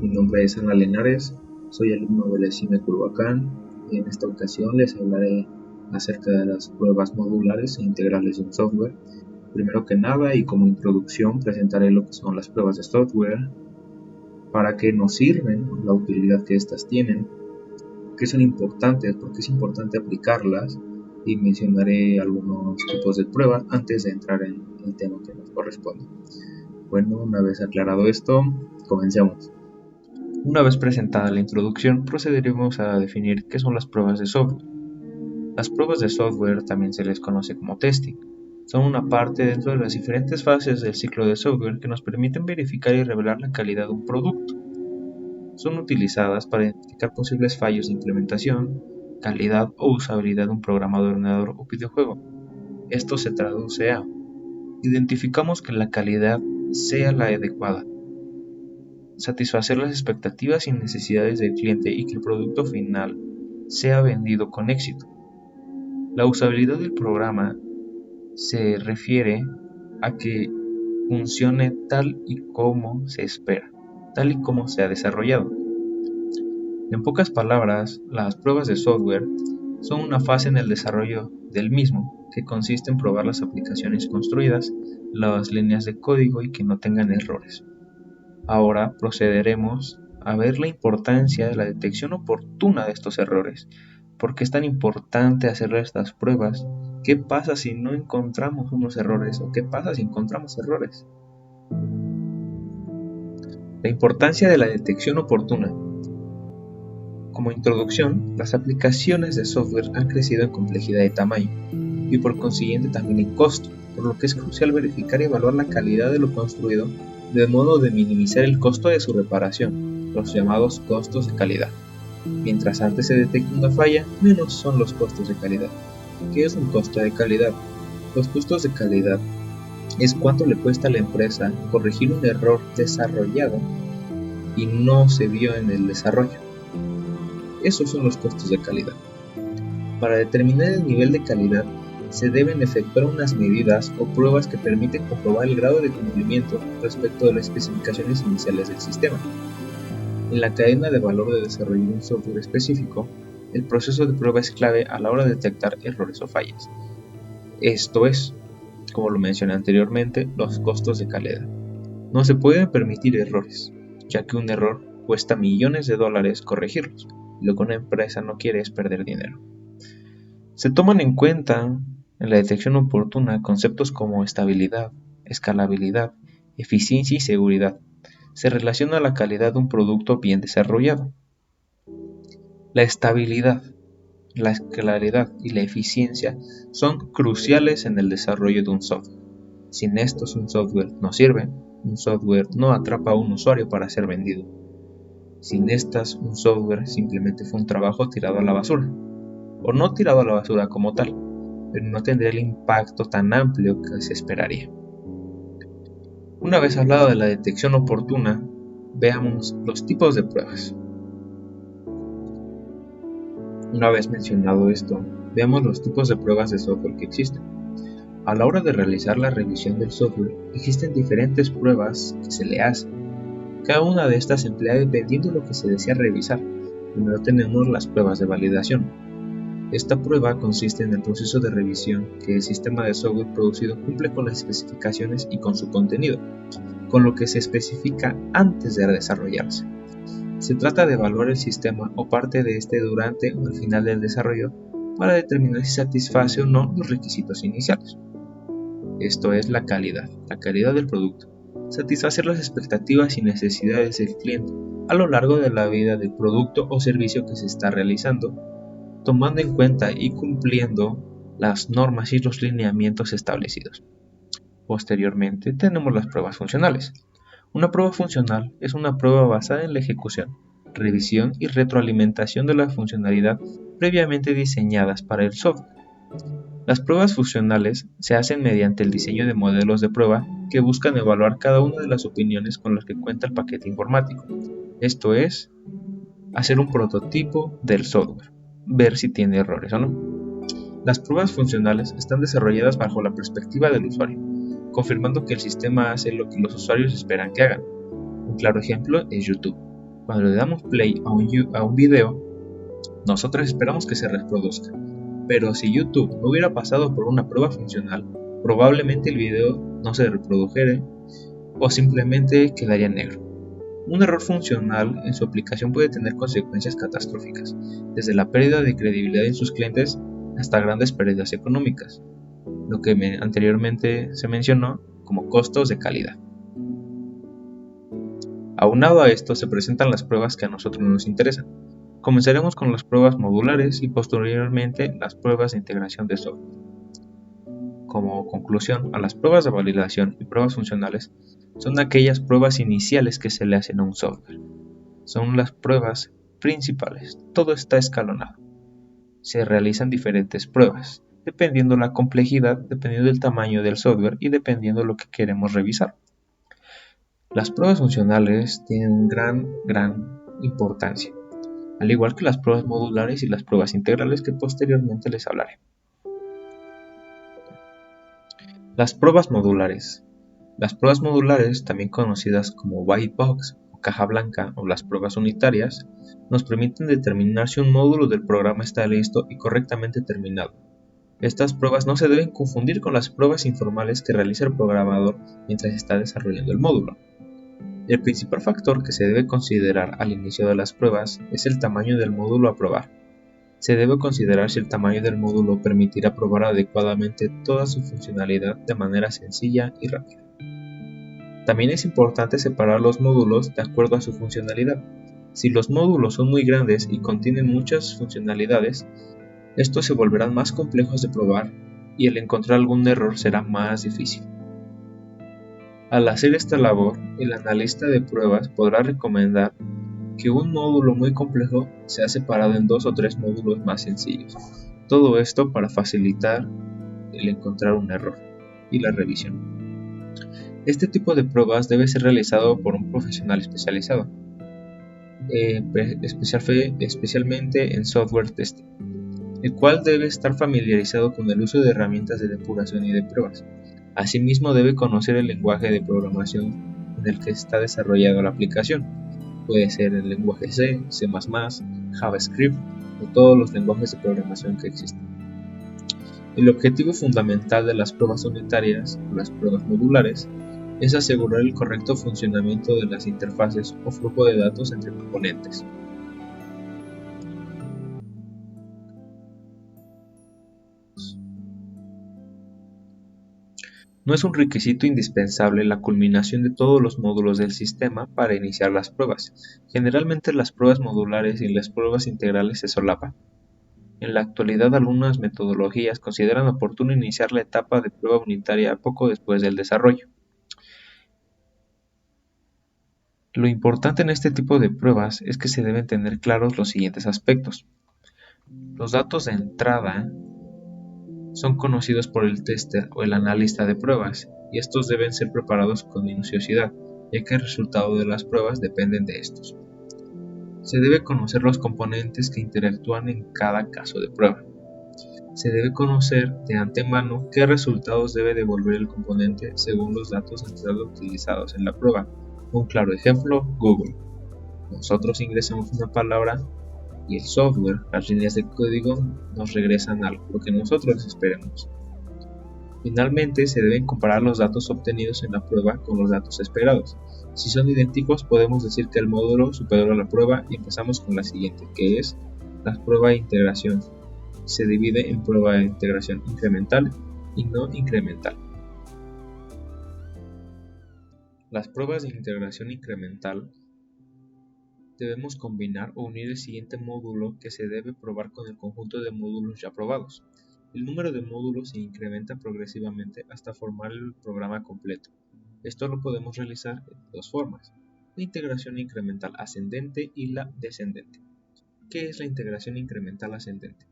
Mi nombre es Ana Lenares, soy alumno de la ESIME Culhuacán y en esta ocasión les hablaré acerca de las pruebas modulares e integrales de un software. Primero que nada y como introducción presentaré lo que son las pruebas de software, para qué nos sirven, la utilidad que éstas tienen, qué son importantes, por qué es importante aplicarlas y mencionaré algunos tipos de pruebas antes de entrar en el tema que nos corresponde. Bueno, una vez aclarado esto, comencemos. Una vez presentada la introducción, procederemos a definir qué son las pruebas de software. Las pruebas de software también se les conoce como testing. Son una parte dentro de las diferentes fases del ciclo de software que nos permiten verificar y revelar la calidad de un producto. Son utilizadas para identificar posibles fallos de implementación, calidad o usabilidad de un programa de ordenador o videojuego. Esto se traduce a: identificamos que la calidad sea la adecuada, satisfacer las expectativas y necesidades del cliente y que el producto final sea vendido con éxito. La usabilidad del programa se refiere a que funcione tal y como se espera, tal y como se ha desarrollado. En pocas palabras, las pruebas de software son una fase en el desarrollo del mismo, que consiste en probar las aplicaciones construidas, las líneas de código y que no tengan errores. Ahora procederemos a ver la importancia de la detección oportuna de estos errores. ¿Por qué es tan importante hacer estas pruebas? ¿Qué pasa si no encontramos unos errores? ¿O qué pasa si encontramos errores? La importancia de la detección oportuna. Como introducción, las aplicaciones de software han crecido en complejidad y tamaño, y por consiguiente también en costo, por lo que es crucial verificar y evaluar la calidad de lo construido de modo de minimizar el costo de su reparación, los llamados costos de calidad. Mientras antes se detecta una falla, menos son los costos de calidad. ¿Qué es un costo de calidad? Los costos de calidad es cuánto le cuesta a la empresa corregir un error desarrollado y no se vio en el desarrollo. Esos son los costos de calidad. Para determinar el nivel de calidad, se deben efectuar unas medidas o pruebas que permiten comprobar el grado de cumplimiento respecto de las especificaciones iniciales del sistema. En la cadena de valor de desarrollo de un software específico, el proceso de prueba es clave a la hora de detectar errores o fallas. Esto es, como lo mencioné anteriormente, los costos de calidad. No se pueden permitir errores, ya que un error cuesta millones de dólares corregirlos, y lo que una empresa no quiere es perder dinero. Se toman en cuenta en la detección oportuna conceptos como estabilidad, escalabilidad, eficiencia y seguridad. Se relaciona la calidad de un producto bien desarrollado. La estabilidad, la escalabilidad y la eficiencia son cruciales en el desarrollo de un software. Sin estos, un software no sirve, un software no atrapa a un usuario para ser vendido. Sin estas, un software simplemente fue un trabajo tirado a la basura, o no tirado a la basura como tal, pero no tendría el impacto tan amplio que se esperaría. Una vez hablado de la detección oportuna, veamos los tipos de pruebas. Una vez mencionado esto, veamos los tipos de pruebas de software que existen. A la hora de realizar la revisión del software, existen diferentes pruebas que se le hacen. Cada una de estas se emplea dependiendo de lo que se desea revisar. Primero tenemos las pruebas de validación. Esta prueba consiste en el proceso de revisión que el sistema de software producido cumple con las especificaciones y con su contenido, con lo que se especifica antes de desarrollarse. Se trata de evaluar el sistema o parte de este durante o al final del desarrollo para determinar si satisface o no los requisitos iniciales. Esto es la calidad del producto. Satisfacer las expectativas y necesidades del cliente a lo largo de la vida del producto o servicio que se está realizando, tomando en cuenta y cumpliendo las normas y los lineamientos establecidos. Posteriormente tenemos las pruebas funcionales. Una prueba funcional es una prueba basada en la ejecución, revisión y retroalimentación de la funcionalidad previamente diseñadas para el software. Las pruebas funcionales se hacen mediante el diseño de modelos de prueba que buscan evaluar cada una de las opiniones con las que cuenta el paquete informático. Esto es, hacer un prototipo del software, ver si tiene errores o no. Las pruebas funcionales están desarrolladas bajo la perspectiva del usuario, confirmando que el sistema hace lo que los usuarios esperan que hagan. Un claro ejemplo es YouTube. Cuando le damos play a un video, nosotros esperamos que se reproduzca. Pero si YouTube no hubiera pasado por una prueba funcional, probablemente el video no se reprodujera o simplemente quedaría negro. Un error funcional en su aplicación puede tener consecuencias catastróficas, desde la pérdida de credibilidad en sus clientes hasta grandes pérdidas económicas, lo que anteriormente se mencionó como costos de calidad. Aunado a esto se presentan las pruebas que a nosotros nos interesan. Comenzaremos con las pruebas modulares y posteriormente las pruebas de integración de software. Como conclusión, a las pruebas de validación y pruebas funcionales son aquellas pruebas iniciales que se le hacen a un software. Son las pruebas principales. Todo está escalonado. Se realizan diferentes pruebas, dependiendo la complejidad, dependiendo del tamaño del software y dependiendo lo que queremos revisar. Las pruebas funcionales tienen gran importancia, al igual que las pruebas modulares y las pruebas integrales que posteriormente les hablaré. Las pruebas modulares. Las pruebas modulares, también conocidas como white box o caja blanca o las pruebas unitarias, nos permiten determinar si un módulo del programa está listo y correctamente terminado. Estas pruebas no se deben confundir con las pruebas informales que realiza el programador mientras está desarrollando el módulo. El principal factor que se debe considerar al inicio de las pruebas es el tamaño del módulo a probar. Se debe considerar si el tamaño del módulo permitirá probar adecuadamente toda su funcionalidad de manera sencilla y rápida. También es importante separar los módulos de acuerdo a su funcionalidad. Si los módulos son muy grandes y contienen muchas funcionalidades, estos se volverán más complejos de probar y el encontrar algún error será más difícil. Al hacer esta labor, el analista de pruebas podrá recomendar que un módulo muy complejo sea separado en 2 o 3 módulos más sencillos. Todo esto para facilitar el encontrar un error y la revisión. Este tipo de pruebas debe ser realizado por un profesional especializado, especialmente en software testing, el cual debe estar familiarizado con el uso de herramientas de depuración y de pruebas. Asimismo, debe conocer el lenguaje de programación en el que está desarrollada la aplicación. Puede ser el lenguaje C, C++, JavaScript o todos los lenguajes de programación que existen. El objetivo fundamental de las pruebas unitarias o las pruebas modulares es asegurar el correcto funcionamiento de las interfaces o flujo de datos entre componentes. No es un requisito indispensable la culminación de todos los módulos del sistema para iniciar las pruebas. Generalmente las pruebas modulares y las pruebas integrales se solapan. En la actualidad algunas metodologías consideran oportuno iniciar la etapa de prueba unitaria poco después del desarrollo. Lo importante en este tipo de pruebas es que se deben tener claros los siguientes aspectos. Los datos de entrada son conocidos por el tester o el analista de pruebas, y estos deben ser preparados con minuciosidad, ya que el resultado de las pruebas dependen de estos. Se debe conocer los componentes que interactúan en cada caso de prueba. Se debe conocer de antemano qué resultados debe devolver el componente según los datos de entrada utilizados en la prueba. Un claro ejemplo, Google. Nosotros ingresamos una palabra y el software, las líneas de código, nos regresan algo, lo que nosotros esperemos. Finalmente, se deben comparar los datos obtenidos en la prueba con los datos esperados. Si son idénticos, podemos decir que el módulo superó la prueba y empezamos con la siguiente, que es la prueba de integración. Se divide en prueba de integración incremental y no incremental. Las pruebas de integración incremental debemos combinar o unir el siguiente módulo que se debe probar con el conjunto de módulos ya probados. El número de módulos se incrementa progresivamente hasta formar el programa completo. Esto lo podemos realizar de dos formas: la integración incremental ascendente y la descendente. ¿Qué es la integración incremental ascendente?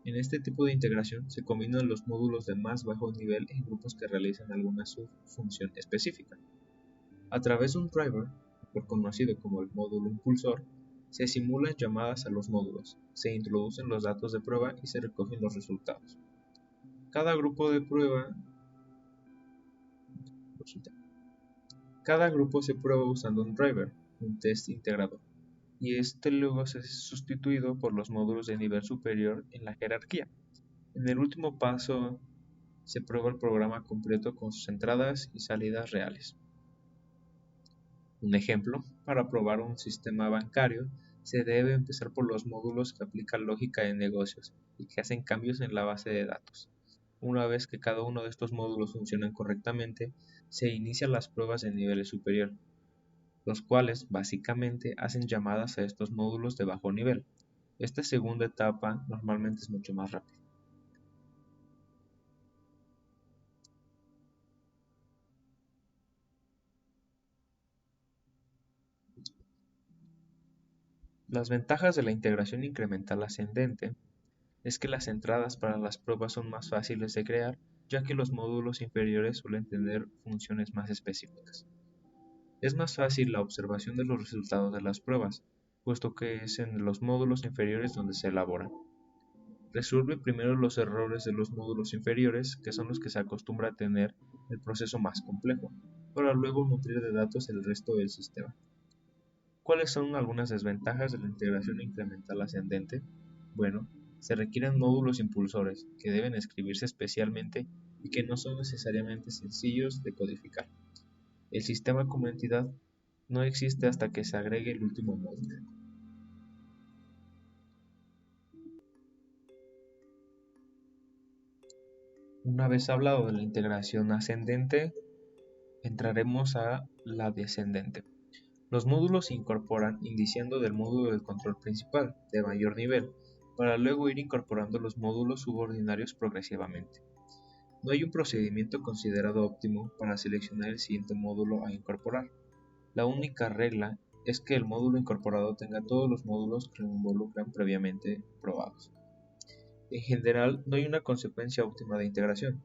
En este tipo de integración se combinan los módulos de más bajo nivel en grupos que realizan alguna subfunción específica. A través de un driver, conocido como el módulo impulsor, se simulan llamadas a los módulos, se introducen los datos de prueba y se recogen los resultados. Cada grupo se prueba usando un driver, un test integrador. y este luego es sustituido por los módulos de nivel superior en la jerarquía. En el último paso se prueba el programa completo con sus entradas y salidas reales. Un ejemplo, para probar un sistema bancario, se debe empezar por los módulos que aplican lógica de negocios y que hacen cambios en la base de datos. Una vez que cada uno de estos módulos funcionan correctamente, se inician las pruebas de nivel superior, los cuales básicamente hacen llamadas a estos módulos de bajo nivel. Esta segunda etapa normalmente es mucho más rápida. Las ventajas de la integración incremental ascendente es que las entradas para las pruebas son más fáciles de crear, ya que los módulos inferiores suelen tener funciones más específicas. Es más fácil la observación de los resultados de las pruebas, puesto que es en los módulos inferiores donde se elaboran. Resuelve primero los errores de los módulos inferiores, que son los que se acostumbra a tener el proceso más complejo, para luego nutrir de datos el resto del sistema. ¿Cuáles son algunas desventajas de la integración incremental ascendente? Bueno, se requieren módulos impulsores, que deben escribirse especialmente y que no son necesariamente sencillos de codificar. El sistema como entidad no existe hasta que se agregue el último módulo. Una vez hablado de la integración ascendente, entraremos a la descendente. Los módulos se incorporan iniciando del módulo de control principal, de mayor nivel, para luego ir incorporando los módulos subordinarios progresivamente. No hay un procedimiento considerado óptimo para seleccionar el siguiente módulo a incorporar. La única regla es que el módulo incorporado tenga todos los módulos que lo involucran previamente probados. En general, no hay una consecuencia óptima de integración.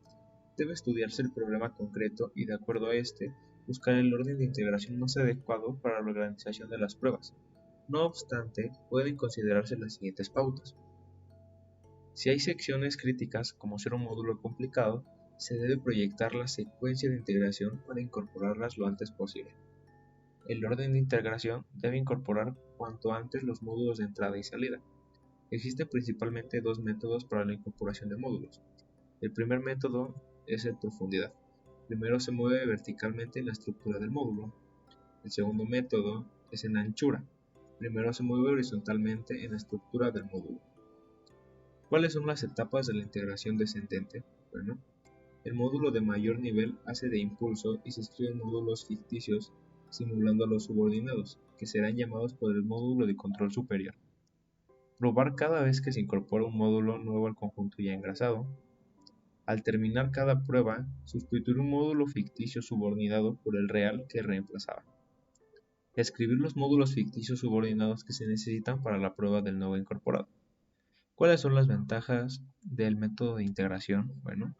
Debe estudiarse el problema concreto y, de acuerdo a este, buscar el orden de integración más adecuado para la organización de las pruebas. No obstante, pueden considerarse las siguientes pautas. Si hay secciones críticas, como ser un módulo complicado, se debe proyectar la secuencia de integración para incorporarlas lo antes posible. El orden de integración debe incorporar cuanto antes los módulos de entrada y salida. Existen principalmente dos métodos para la incorporación de módulos. El primer método es en profundidad. Primero se mueve verticalmente en la estructura del módulo. El segundo método es en anchura. Primero se mueve horizontalmente en la estructura del módulo. ¿Cuáles son las etapas de la integración descendente? Bueno, el módulo de mayor nivel hace de impulso y se escriben módulos ficticios simulando a los subordinados, que serán llamados por el módulo de control superior. Probar cada vez que se incorpora un módulo nuevo al conjunto ya engrasado. Al terminar cada prueba, sustituir un módulo ficticio subordinado por el real que reemplazaba. Escribir los módulos ficticios subordinados que se necesitan para la prueba del nuevo incorporado. ¿Cuáles son las ventajas del método de integración? Bueno,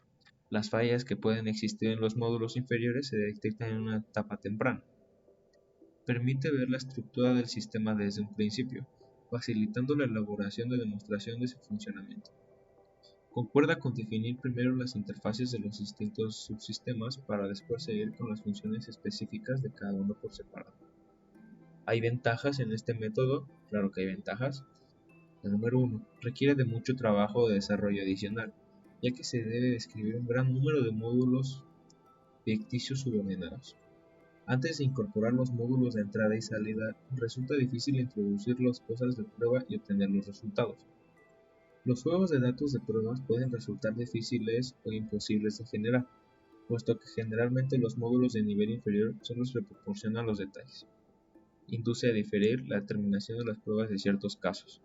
las fallas que pueden existir en los módulos inferiores se detectan en una etapa temprana. Permite ver la estructura del sistema desde un principio, facilitando la elaboración de demostración de su funcionamiento. Concuerda con definir primero las interfaces de los distintos subsistemas para después seguir con las funciones específicas de cada uno por separado. ¿Hay ventajas en este método? Claro que hay ventajas. La número 1. Requiere de mucho trabajo de desarrollo adicional, ya que se debe escribir un gran número de módulos ficticios subordinados. Antes de incorporar los módulos de entrada y salida, resulta difícil introducir las cosas de prueba y obtener los resultados. Los juegos de datos de pruebas pueden resultar difíciles o imposibles de generar, puesto que generalmente los módulos de nivel inferior son los que proporcionan los detalles. Induce a diferir la determinación de las pruebas de ciertos casos.